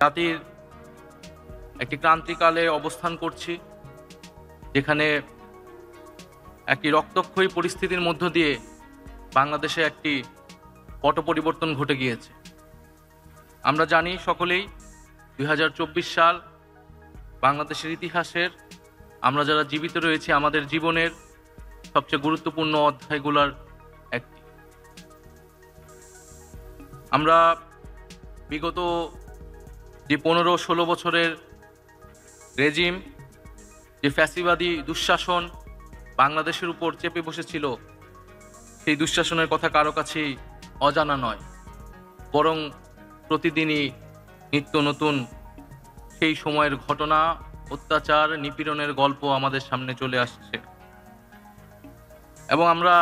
জাতির একটি ক্রান্তিকালে অবস্থান করছি, যেখানে একটি রক্তক্ষয়ী পরিস্থিতির মধ্য দিয়ে বাংলাদেশে একটি পট পরিবর্তন ঘটে গিয়েছে। আমরা জানি সকলেই 2024 সাল বাংলাদেশের ইতিহাসের, আমরা যারা জীবিত রয়েছি, আমাদের জীবনের সবচেয়ে গুরুত্বপূর্ণ অধ্যায়গুলোর একটি। আমরা বিগত যে 15-16 বছরের রেজিম, যে ফ্যাসিবাদী দুঃশাসন বাংলাদেশের উপর চেপে বসেছিল, সেই দুঃশাসনের কথা কারো কাছেই অজানা নয়, বরং প্রতিদিনই নিত্য নতুন সেই সময়ের ঘটনা, অত্যাচার, নিপীড়নের গল্প আমাদের সামনে চলে আসছে এবং আমরা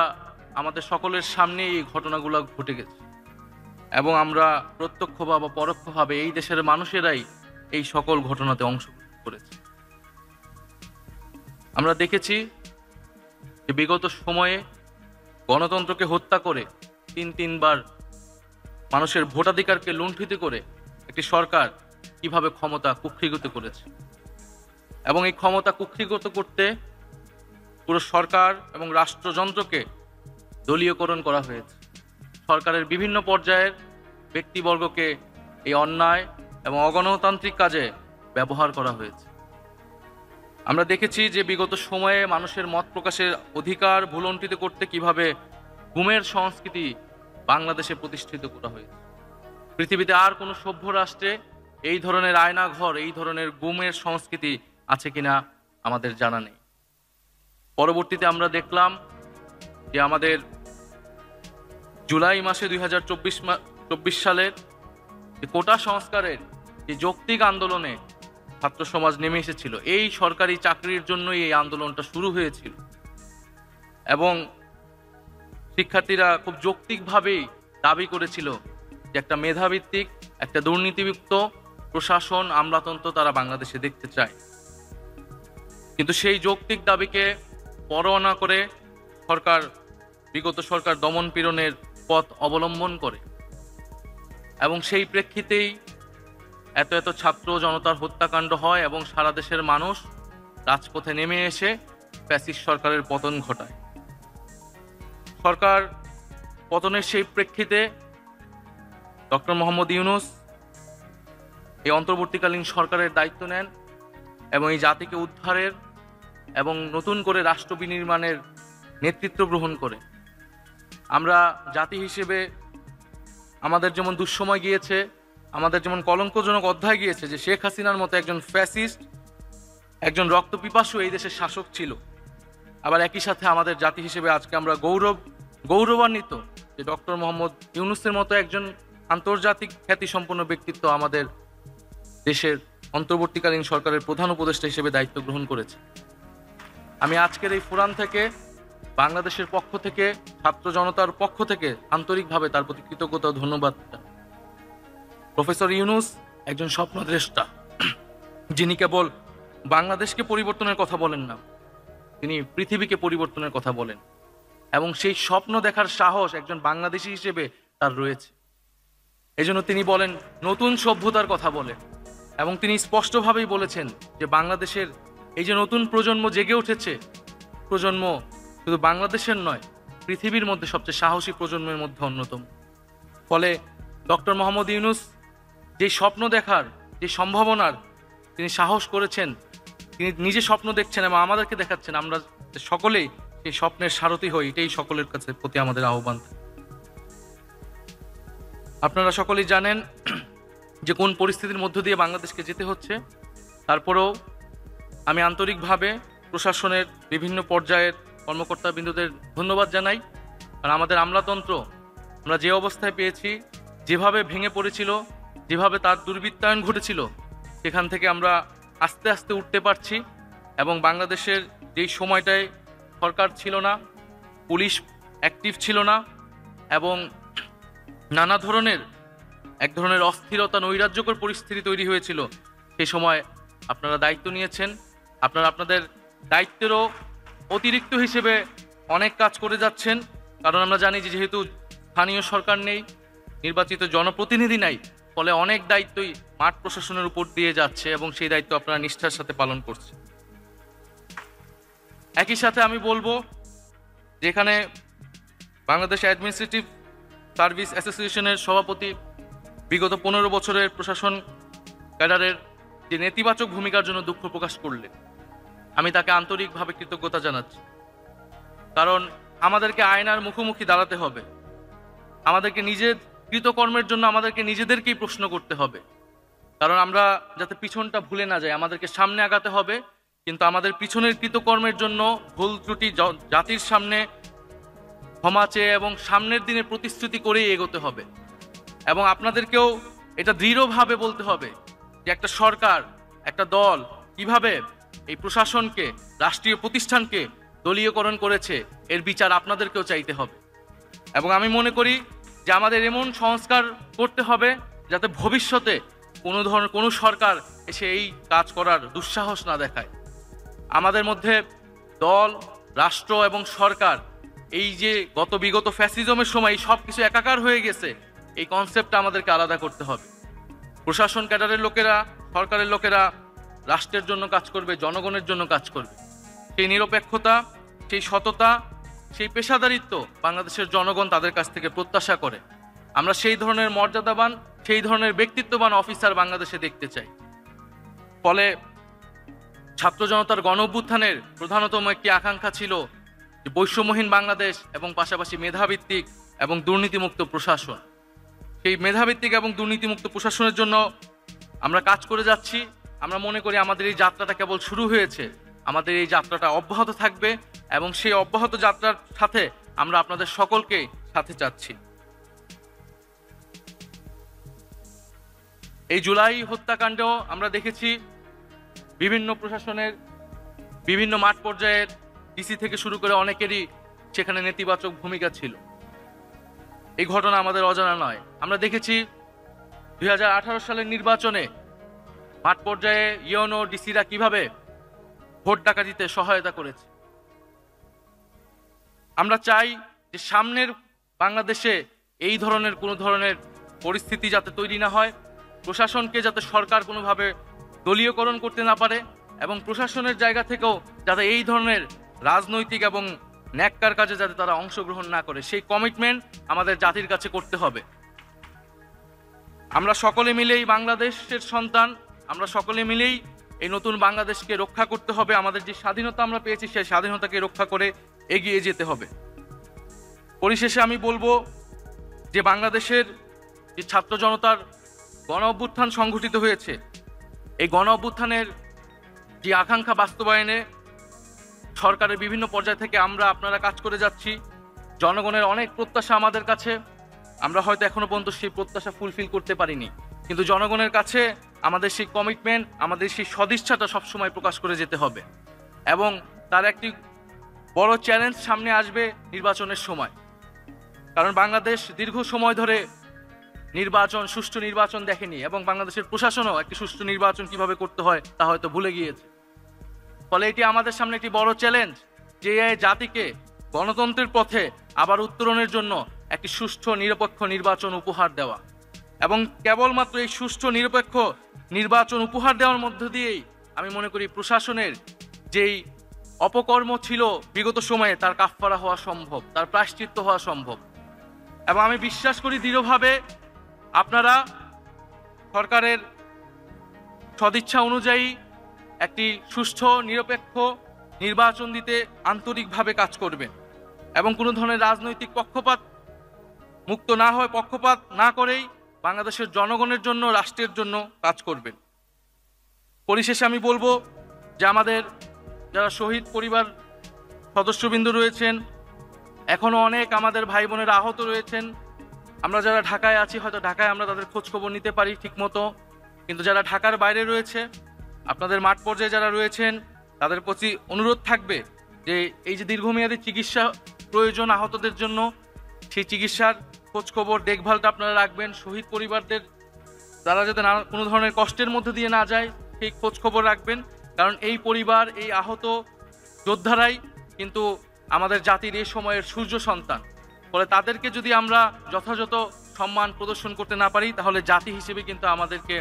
আমাদের সকলের সামনে এই ঘটনাগুলো ঘটে গেছে এবং আমরা প্রত্যক্ষ বা পরোক্ষভাবে এই দেশের মানুষেরাই এই সকল ঘটনাতে অংশগ্রহণ করেছে। আমরা দেখেছি যে বিগত সময়ে গণতন্ত্রকে হত্যা করে তিনবার মানুষের ভোটাধিকারকে লুণ্ঠিত করে একটি সরকার কিভাবে ক্ষমতা কুক্ষিগত করেছে এবং এই ক্ষমতা কুক্ষিগত করতে পুরো সরকার এবং রাষ্ট্রযন্ত্রকে দলীয়করণ করা হয়েছে। সরকারের বিভিন্ন পর্যায়ের ব্যক্তিবর্গকে এই অন্যায় এবং অগণতান্ত্রিক কাজে ব্যবহার করা হয়েছে। আমরা দেখেছি যে বিগত সময়ে মানুষের মত প্রকাশের অধিকার ভুলণ্ঠিত করতে কিভাবে গুমের সংস্কৃতি বাংলাদেশে প্রতিষ্ঠিত করা হয়েছে। পৃথিবীতে আর কোনো সভ্য রাষ্ট্রে এই ধরনের আয়নাঘর, এই ধরনের গুমের সংস্কৃতি আছে কিনা আমাদের জানা নেই। পরবর্তীতে আমরা দেখলাম যে আমাদের জুলাই মাসে 2024 সালের যে কোটা সংস্কারের যে যৌক্তিক আন্দোলনে ছাত্র সমাজ নেমে এসেছিল, এই সরকারি চাকরির জন্যই এই আন্দোলনটা শুরু হয়েছিল এবং শিক্ষার্থীরা খুব যৌক্তিকভাবেই দাবি করেছিল যে একটা মেধাভিত্তিক, একটা দুর্নীতিযুক্ত প্রশাসন, আমলাতন্ত্র তারা বাংলাদেশে দেখতে চায়। কিন্তু সেই যৌক্তিক দাবিকে পরোয়া না করে বিগত সরকার দমন পীড়নের পথ অবলম্বন করে এবং সেই প্রেক্ষিতেই এত ছাত্র জনতার হত্যাকাণ্ড হয় এবং সারা দেশের মানুষ রাজপথে নেমে এসে ফ্যাসিস্ট সরকারের পতন ঘটায়। সরকার পতনের সেই প্রেক্ষিতে ডক্টর মোহাম্মদ ইউনূস এই অন্তর্বর্তীকালীন সরকারের দায়িত্ব নেন এবং এই জাতিকে উদ্ধারের এবং নতুন করে রাষ্ট্র বিনির্মাণের নেতৃত্ব গ্রহণ করে। আমরা জাতি হিসেবে আমাদের যেমন দুঃসময় গিয়েছে, আমাদের যেমন কলঙ্কজনক অধ্যায় গিয়েছে যে শেখ হাসিনার মতো একজন ফ্যাসিস্ট, একজন রক্তপিপাসু এই দেশের শাসক ছিল, আবার একই সাথে আমাদের জাতি হিসেবে আজকে আমরা গৌরবান্বিত যে ডক্টর মোহাম্মদ ইউনূসের মতো একজন আন্তর্জাতিক খ্যাতিসম্পন্ন ব্যক্তিত্ব আমাদের দেশের অন্তর্বর্তীকালীন সরকারের প্রধান উপদেষ্টা হিসেবে দায়িত্ব গ্রহণ করেছে। আমি আজকের এই ফোরাম থেকে বাংলাদেশের পক্ষ থেকে, ছাত্র জনতার পক্ষ থেকে আন্তরিকভাবে তার প্রতি কৃতজ্ঞতা ও ধন্যবাদ। প্রফেসর ইউনূস একজন স্বপ্নদ্রষ্টা, যিনি কেবল বাংলাদেশকে পরিবর্তনের কথা বলেন না, তিনি পৃথিবীকে পরিবর্তনের কথা বলেন এবং সেই স্বপ্ন দেখার সাহস একজন বাংলাদেশী হিসেবে তার রয়েছে। এজন্য তিনি বলেন নতুন সভ্যতার কথা বলেন এবং তিনি স্পষ্টভাবেই বলেছেন যে বাংলাদেশের এই যে নতুন প্রজন্ম জেগে উঠেছে, প্রজন্ম শুধু বাংলাদেশের নয়, পৃথিবীর মধ্যে সবচেয়ে সাহসী প্রজন্মের মধ্যে অন্যতম। ফলে ডক্টর মোহাম্মদ ইউনূস যে স্বপ্ন দেখার, যে সম্ভাবনার তিনি সাহস করেছেন, তিনি নিজে স্বপ্ন দেখছেন এবং আমাদেরকে দেখাচ্ছেন, আমরা সকলেই সেই স্বপ্নের সারথি হই, এটাই সকলের কাছে প্রতি আমাদের আহ্বান। আপনারা সকলেই জানেন যে কোন পরিস্থিতির মধ্য দিয়ে বাংলাদেশকে যেতে হচ্ছে। তারপরেও আমি আন্তরিকভাবে প্রশাসনের বিভিন্ন পর্যায়ের কর্মকর্তাবৃন্দদের ধন্যবাদ জানাই। আর আমাদের আমলাতন্ত্র আমরা যে অবস্থায় পেয়েছি, যেভাবে ভেঙে পড়েছিল, যেভাবে তার দুর্বৃত্তায়ন ঘটেছিল, সেখান থেকে আমরা আস্তে আস্তে উঠতে পারছি এবং বাংলাদেশের যেই সময়টায় সরকার ছিল না, পুলিশ অ্যাক্টিভ ছিল না এবং নানা ধরনের এক ধরনের অস্থিরতা, নৈরাজ্যকর পরিস্থিতি তৈরি হয়েছিল, সেই সময় আপনারা দায়িত্ব নিয়েছেন। আপনারা আপনাদের দায়িত্বেরও অতিরিক্ত হিসেবে অনেক কাজ করে যাচ্ছেন, কারণ আমরা জানি যে যেহেতু স্থানীয় সরকার নেই, নির্বাচিত জনপ্রতিনিধি নাই, ফলে অনেক দায়িত্বই মাঠ প্রশাসনের উপর দিয়ে যাচ্ছে এবং সেই দায়িত্ব আপনারা নিষ্ঠার সাথে পালন করছে। একই সাথে আমি বলবো, যেখানে বাংলাদেশ অ্যাডমিনিস্ট্রেটিভ সার্ভিস অ্যাসোসিয়েশনের সভাপতি বিগত 15 বছরের প্রশাসন ক্যাডারের যে নেতিবাচক ভূমিকার জন্য দুঃখ প্রকাশ করলেন, আমি তাকে আন্তরিকভাবে কৃতজ্ঞতা জানাচ্ছি। কারণ আমাদেরকে আয়নার মুখোমুখি দাঁড়াতে হবে, আমাদেরকে নিজের কৃতকর্মের জন্য আমাদেরকে নিজেদেরকেই প্রশ্ন করতে হবে। কারণ আমরা যাতে পিছনটা ভুলে না যাই, আমাদেরকে সামনে আগাতে হবে, কিন্তু আমাদের পিছনের কৃতকর্মের জন্য ভুল ত্রুটি জাতির সামনে ক্ষমা চেয়ে এবং সামনের দিনে প্রতিশ্রুতি করেই এগোতে হবে। এবং আপনাদেরকেও এটা দৃঢ়ভাবে বলতে হবে যে একটা সরকার, একটা দল কিভাবে এই প্রশাসনকে, রাষ্ট্রীয় প্রতিষ্ঠানকে দলীয়করণ করেছে, এর বিচার আপনাদেরকেও চাইতে হবে। এবং আমি মনে করি যে আমাদের এমন সংস্কার করতে হবে যাতে ভবিষ্যতে কোনো সরকার এসে এই কাজ করার দুঃসাহস না দেখায়। আমাদের মধ্যে দল, রাষ্ট্র এবং সরকার, এই যে বিগত ফ্যাসিজমের সময় সব কিছু একাকার হয়ে গেছে, এই কনসেপ্টটা আমাদেরকে আলাদা করতে হবে। প্রশাসন ক্যাডারের লোকেরা, সরকারের লোকেরা রাষ্ট্রের জন্য কাজ করবে, জনগণের জন্য কাজ করবে। সেই নিরপেক্ষতা, সেই সততা, সেই পেশাদারিত্ব বাংলাদেশের জনগণ তাদের কাছ থেকে প্রত্যাশা করে। আমরা সেই ধরনের মর্যাদাবান, সেই ধরনের ব্যক্তিত্ববান অফিসার বাংলাদেশে দেখতে চাই। ফলে ছাত্র জনতার গণ অভ্যুত্থানের প্রধানতম একটি আকাঙ্ক্ষা ছিল যে বৈষম্যহীন বাংলাদেশ এবং পাশাপাশি মেধাভিত্তিক এবং দুর্নীতিমুক্ত প্রশাসন। সেই মেধাভিত্তিক এবং দুর্নীতিমুক্ত প্রশাসনের জন্য আমরা কাজ করে যাচ্ছি। আমরা মনে করি আমাদের এই যাত্রাটা কেবল শুরু হয়েছে, আমাদের এই যাত্রাটা অব্যাহত থাকবে এবং সেই অব্যাহত যাত্রার সাথে আমরা আপনাদের সকলকে সাথে চাচ্ছি। এই জুলাই হত্যাকাণ্ডেও আমরা দেখেছি বিভিন্ন প্রশাসনের বিভিন্ন মাঠ পর্যায়ের ডিসি থেকে শুরু করে অনেকেরই সেখানে নেতিবাচক ভূমিকা ছিল। এই ঘটনা আমাদের অজানা নয়। আমরা দেখেছি 2018 সালের নির্বাচনে মাঠ পর্যায়ে ইউনো ডিসিরা কিভাবে ভোট ডাকাতিতে সহায়তা করেছে। আমরা চাই যে সামনের বাংলাদেশে এই ধরনের কোনো ধরনের পরিস্থিতি যাতে তৈরি না হয়, প্রশাসনকে যাতে সরকার কোনোভাবে দলীয়করণ করতে না পারে এবং প্রশাসনের জায়গা থেকেও যাতে এই ধরনের রাজনৈতিক এবং ন্যাক্কার কাজে যাতে তারা অংশগ্রহণ না করে, সেই কমিটমেন্ট আমাদের জাতির কাছে করতে হবে। আমরা সকলে মিলেই বাংলাদেশের সন্তান, আমরা সকলে মিলেই এই নতুন বাংলাদেশকে রক্ষা করতে হবে। আমাদের যে স্বাধীনতা আমরা পেয়েছি, সেই স্বাধীনতাকে রক্ষা করে এগিয়ে যেতে হবে। পরিশেষে আমি বলবো যে বাংলাদেশের যে ছাত্র জনতার গণ অভ্যুত্থান সংঘটিত হয়েছে, এই গণ অভ্যুত্থানের যে আকাঙ্ক্ষা বাস্তবায়নে সরকারের বিভিন্ন পর্যায় থেকে আপনারা কাজ করে যাচ্ছি। জনগণের অনেক প্রত্যাশা আমাদের কাছে, আমরা হয়তো এখনো পর্যন্ত সেই প্রত্যাশা ফুলফিল করতে পারিনি, কিন্তু জনগণের কাছে আমাদের সেই কমিটমেন্ট, আমাদের সেই সদিচ্ছাটা সবসময় প্রকাশ করে যেতে হবে। এবং তার একটি বড় চ্যালেঞ্জ সামনে আসবে নির্বাচনের সময়। কারণ বাংলাদেশ দীর্ঘ সময় ধরে সুষ্ঠু নির্বাচন দেখেনি এবং বাংলাদেশের প্রশাসনও একটি সুষ্ঠু নির্বাচন কিভাবে করতে হয় তা হয়তো ভুলে গিয়েছে। ফলে এটি আমাদের সামনে একটি বড় চ্যালেঞ্জ যে জাতিকে গণতন্ত্রের পথে আবার উত্তরণের জন্য একটি সুষ্ঠু নিরপেক্ষ নির্বাচন উপহার দেওয়া। এবং কেবলমাত্র এই সুষ্ঠু নিরপেক্ষ নির্বাচন উপহার দেওয়ার মধ্য দিয়েই আমি মনে করি প্রশাসনের যেই অপকর্ম ছিল বিগত সময়ে তার কাফফারা হওয়া সম্ভব, তার প্রায়শ্চিত্ত হওয়া সম্ভব। এবং আমি বিশ্বাস করি দৃঢ়ভাবে আপনারা সরকারের সদিচ্ছা অনুযায়ী একটি সুষ্ঠু নিরপেক্ষ নির্বাচন দিতে আন্তরিকভাবে কাজ করবেন এবং কোনো ধরনের রাজনৈতিক পক্ষপাত মুক্ত না হয়, পক্ষপাত না করেই বাংলাদেশের জনগণের জন্য, রাষ্ট্রের জন্য কাজ করবেন। পরিশেষে আমি বলবো যে আমাদের যারা শহীদ পরিবার সদস্যবৃন্দ রয়েছেন, এখনো অনেক আমাদের ভাই বোনেরা আহত রয়েছেন। আমরা যারা ঢাকায় আছি হয়তো ঢাকায় আমরা তাদের খোঁজ খবর নিতে পারি ঠিক মতো, কিন্তু যারা ঢাকার বাইরে রয়েছে, আপনাদের মাঠ পর্যায়ে যারা রয়েছেন, তাদের প্রতি অনুরোধ থাকবে যে এই যে দীর্ঘমেয়াদী চিকিৎসা প্রয়োজন আহতদের জন্য, সেই চিকিৎসার খোঁজ খবর দেখভালটা আপনারা রাখবেন। শহীদ পরিবারদের তারা যাতে কোনো ধরনের কষ্টের মধ্যে দিয়ে না যায় সেই খোঁজ খবর রাখবেন। কারণ এই পরিবার, এই আহত যোদ্ধারাই কিন্তু আমাদের জাতির এই সময়ের সূর্য সন্তান। ফলে তাদেরকে যদি আমরা যথাযথ সম্মান প্রদর্শন করতে না পারি, তাহলে জাতি হিসেবে কিন্তু আমাদেরকে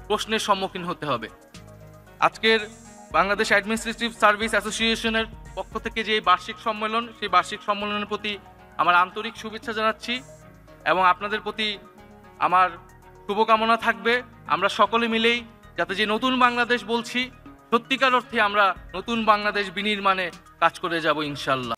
প্রশ্নের সম্মুখীন হতে হবে। আজকের বাংলাদেশ অ্যাডমিনিস্ট্রেটিভ সার্ভিস অ্যাসোসিয়েশনের পক্ষ থেকে যে বার্ষিক সম্মেলন, সেই বার্ষিক সম্মেলনের প্রতি আমার আন্তরিক শুভেচ্ছা জানাচ্ছি এবং আপনাদের প্রতি আমার শুভকামনা থাকবে আমরা সকলে মিলেই যাতে যে নতুন বাংলাদেশ বলছি সত্যিকার অর্থে আমরা নতুন বাংলাদেশ বিনির্মাণে কাজ করে যাব ইনশাল্লাহ।